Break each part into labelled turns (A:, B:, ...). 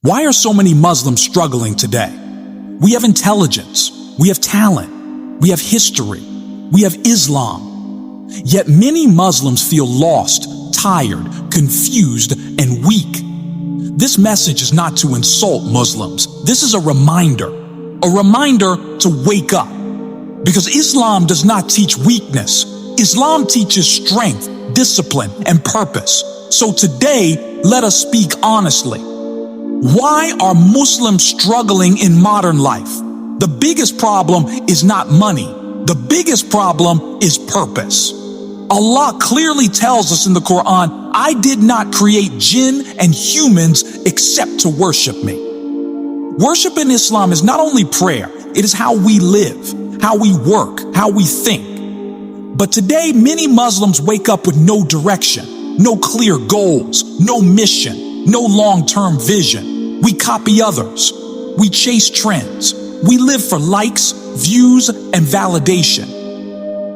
A: Why are so many Muslims struggling today? We have intelligence, we have talent, we have history, we have Islam. Yet many Muslims feel lost, tired, confused, and weak. This message is not to insult Muslims. This is a reminder to wake up. Because Islam does not teach weakness. Islam teaches strength, discipline, and purpose. So today, let us speak honestly. Why are Muslims struggling in modern life? The biggest problem is not money. The biggest problem is purpose. Allah clearly tells us in the Quran, I did not create jinn and humans except to worship me. Worship in Islam is not only prayer, it is how we live, how we work, how we think. But today, many Muslims wake up with no direction, no clear goals, no mission, no long-term vision. We copy others. We chase trends. We live for likes, views, and validation.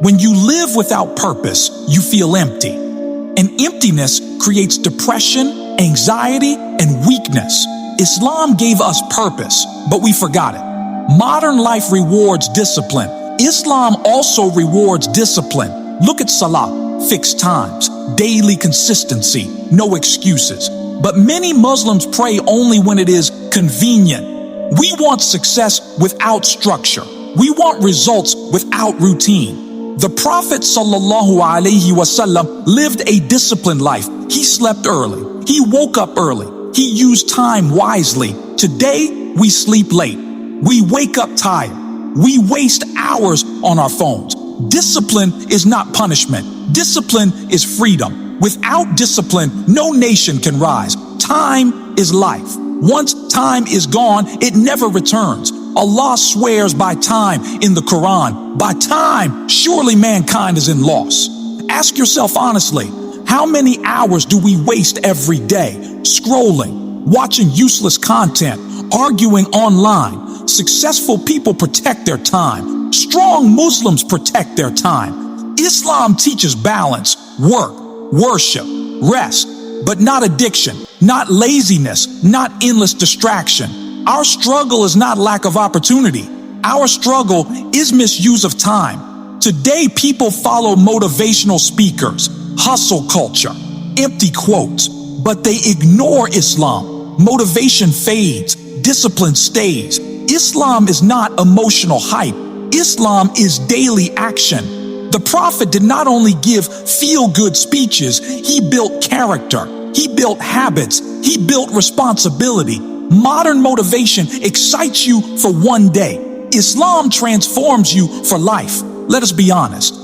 A: When you live without purpose, you feel empty. And emptiness creates depression, anxiety, and weakness. Islam gave us purpose, but we forgot it. Modern life rewards discipline. Islam also rewards discipline. Look at Salah, fixed times, daily consistency, no excuses. But many Muslims pray only when it is convenient. We want success without structure. We want results without routine. The Prophet ﷺ lived a disciplined life. He slept early. He woke up early. He used time wisely. Today, we sleep late. We wake up tired. We waste hours on our phones. Discipline is not punishment. Discipline is freedom. Without discipline, no nation can rise. Time is life. Once time is gone, it never returns. Allah swears by time in the Quran. By time, surely mankind is in loss. Ask yourself honestly, how many hours do we waste every day? Scrolling, watching useless content, arguing online. Successful people protect their time. Strong Muslims protect their time. Islam teaches balance, work, worship, rest, but not addiction, not laziness, not endless distraction. Our struggle is not lack of opportunity. Our struggle is misuse of time. Today, people follow motivational speakers, hustle culture, empty quotes, but they ignore Islam. Motivation fades, discipline stays. Islam is not emotional hype. Islam is daily action. The Prophet did not only give feel-good speeches, he built character, he built habits, he built responsibility. Modern motivation excites you for one day. Islam transforms you for life. Let us be honest.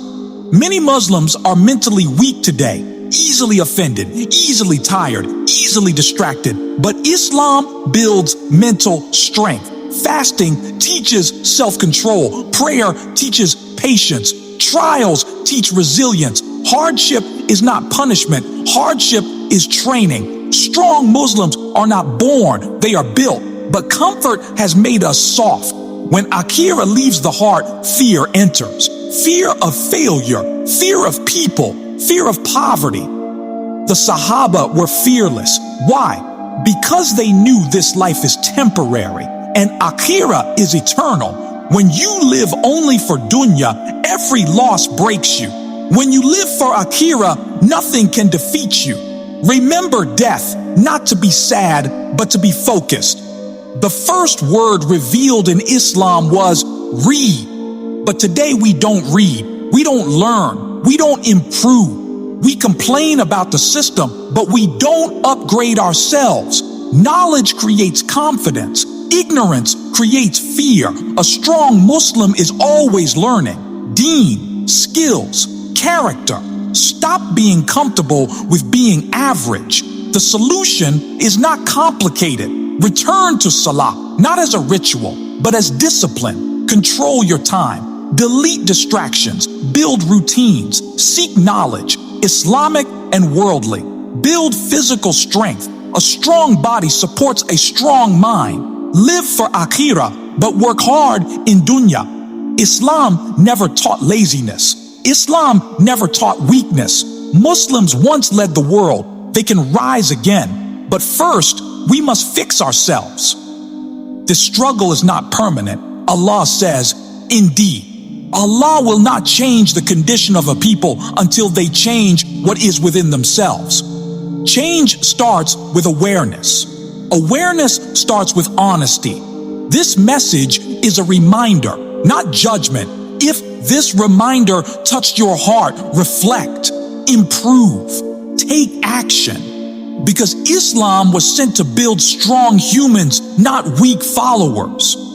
A: Many Muslims are mentally weak today, easily offended, easily tired, easily distracted. But Islam builds mental strength. Fasting teaches self-control. Prayer teaches patience. Trials teach resilience. Hardship is not punishment. Hardship is training. Strong Muslims are not born, they are built. But comfort has made us soft. When Akira leaves the heart, fear enters. Fear of failure, fear of people, fear of poverty. The Sahaba were fearless. Why? Because they knew this life is temporary and Akira is eternal. When you live only for dunya, every loss breaks you. When you live for Akira, nothing can defeat you. Remember death, not to be sad, but to be focused. The first word revealed in Islam was read. But today we don't read, we don't learn, we don't improve. We complain about the system, but we don't upgrade ourselves. Knowledge creates confidence. Ignorance creates fear. A strong Muslim is always learning. Deen, skills, character. Stop being comfortable with being average. The solution is not complicated. Return to Salah, not as a ritual, but as discipline. Control your time. Delete distractions. Build routines. Seek knowledge, Islamic and worldly. Build physical strength. A strong body supports a strong mind. Live for Akhirah, but work hard in dunya. Islam never taught laziness. Islam never taught weakness. Muslims once led the world. They can rise again. But first, we must fix ourselves. The struggle is not permanent. Allah says, indeed, Allah will not change the condition of a people until they change what is within themselves. Change starts with awareness. Awareness starts with honesty. This message is a reminder, not judgment. If this reminder touched your heart, reflect, improve, take action. Because Islam was sent to build strong humans, not weak followers.